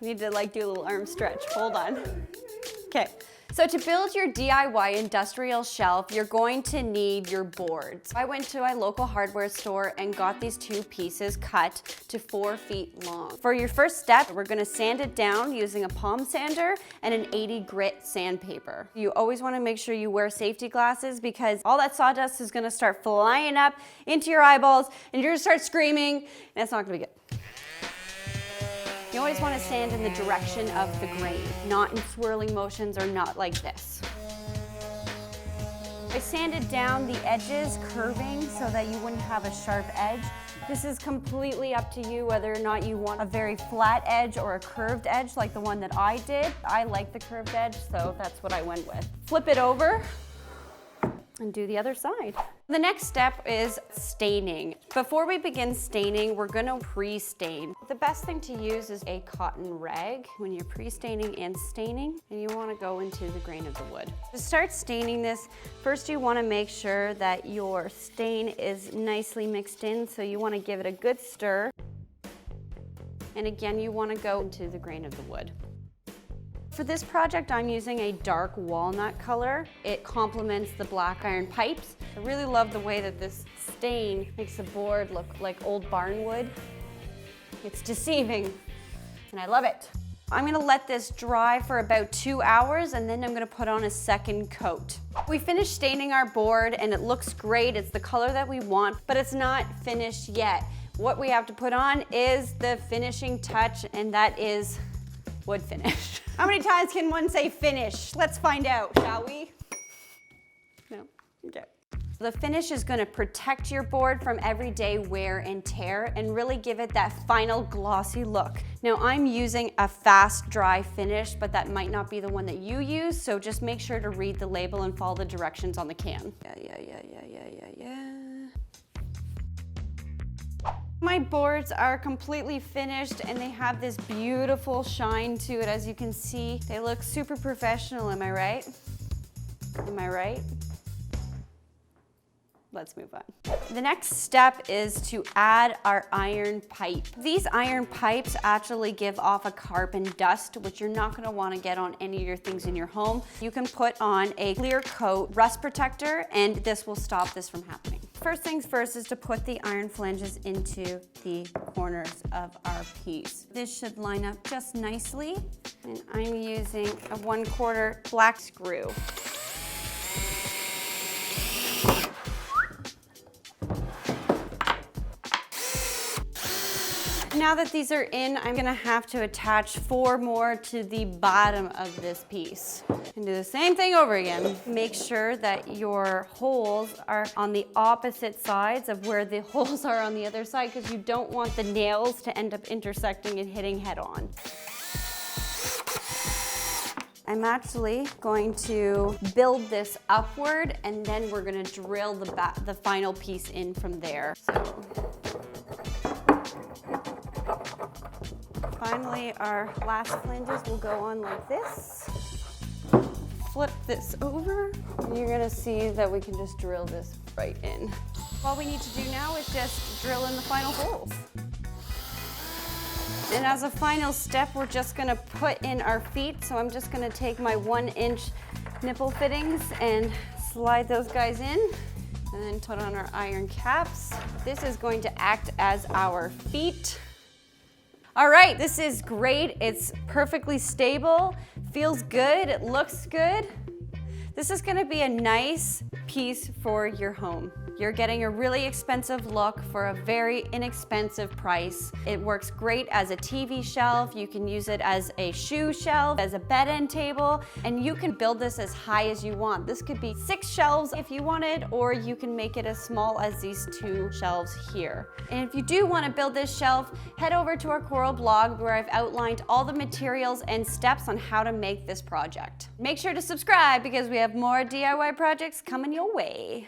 I need to like do a little arm stretch. Hold on. Okay. So to build your DIY industrial shelf, you're going to need your boards. I went to my local hardware store and got these 2 pieces cut to 4 feet long. For your first step, we're gonna sand it down using a palm sander and an 80 grit sandpaper. You always wanna make sure you wear safety glasses because all that sawdust is gonna start flying up into your eyeballs and you're gonna start screaming and it's not gonna be good. You always want to sand in the direction of the grain, not in swirling motions or not like this. I sanded down the edges, curving so that you wouldn't have a sharp edge. This is completely up to you whether or not you want a very flat edge or a curved edge like the one that I did. I like the curved edge, so that's what I went with. Flip it over and do the other side. The next step is staining. Before we begin staining, we're gonna pre-stain. The best thing to use is a cotton rag when you're pre-staining and staining, and you wanna go into the grain of the wood. To start staining this, first you wanna make sure that your stain is nicely mixed in, so you wanna give it a good stir. And again, you wanna go into the grain of the wood. For this project, I'm using a dark walnut color. It complements the black iron pipes. I really love the way that this stain makes the board look like old barnwood. It's deceiving, and I love it. I'm gonna let this dry for about 2 hours, and then I'm gonna put on a second coat. We finished staining our board, and it looks great. It's the color that we want, but it's not finished yet. What we have to put on is the finishing touch, and that is wood finish. How many times can one say finish? Let's find out, shall we? No? Okay. The finish is gonna protect your board from everyday wear and tear and really give it that final glossy look. Now I'm using a fast dry finish, but that might not be the one that you use, so just make sure to read the label and follow the directions on the can. Yeah. My boards are completely finished and they have this beautiful shine to it, as you can see. They look super professional, am I right? Am I right? Let's move on. The next step is to add our iron pipe. These iron pipes actually give off a carbon dust, which you're not gonna wanna get on any of your things in your home. You can put on a clear coat rust protector and this will stop this from happening. First things first is to put the iron flanges into the corners of our piece. This should line up just nicely, and I'm using a 1/4 black screw. Now that these are in, I'm gonna have to attach 4 more to the bottom of this piece. And do the same thing over again. Make sure that your holes are on the opposite sides of where the holes are on the other side, because you don't want the nails to end up intersecting and hitting head on. I'm actually going to build this upward and then we're gonna drill the final piece in from there. So. Finally, our last flanges will go on like this. Flip this over, and you're gonna see that we can just drill this right in. All we need to do now is just drill in the final holes. And as a final step, we're just gonna put in our feet. So I'm just gonna take my 1-inch nipple fittings and slide those guys in, and then put on our iron caps. This is going to act as our feet. All right, this is great. It's perfectly stable, feels good, it looks good. This is gonna be a nice piece for your home. You're getting a really expensive look for a very inexpensive price. It works great as a TV shelf. You can use it as a shoe shelf, as a bed end table, and you can build this as high as you want. This could be 6 shelves if you wanted, or you can make it as small as these 2 shelves here. And if you do want to build this shelf, head over to our Coral blog where I've outlined all the materials and steps on how to make this project. Make sure to subscribe because we have more DIY projects coming your way.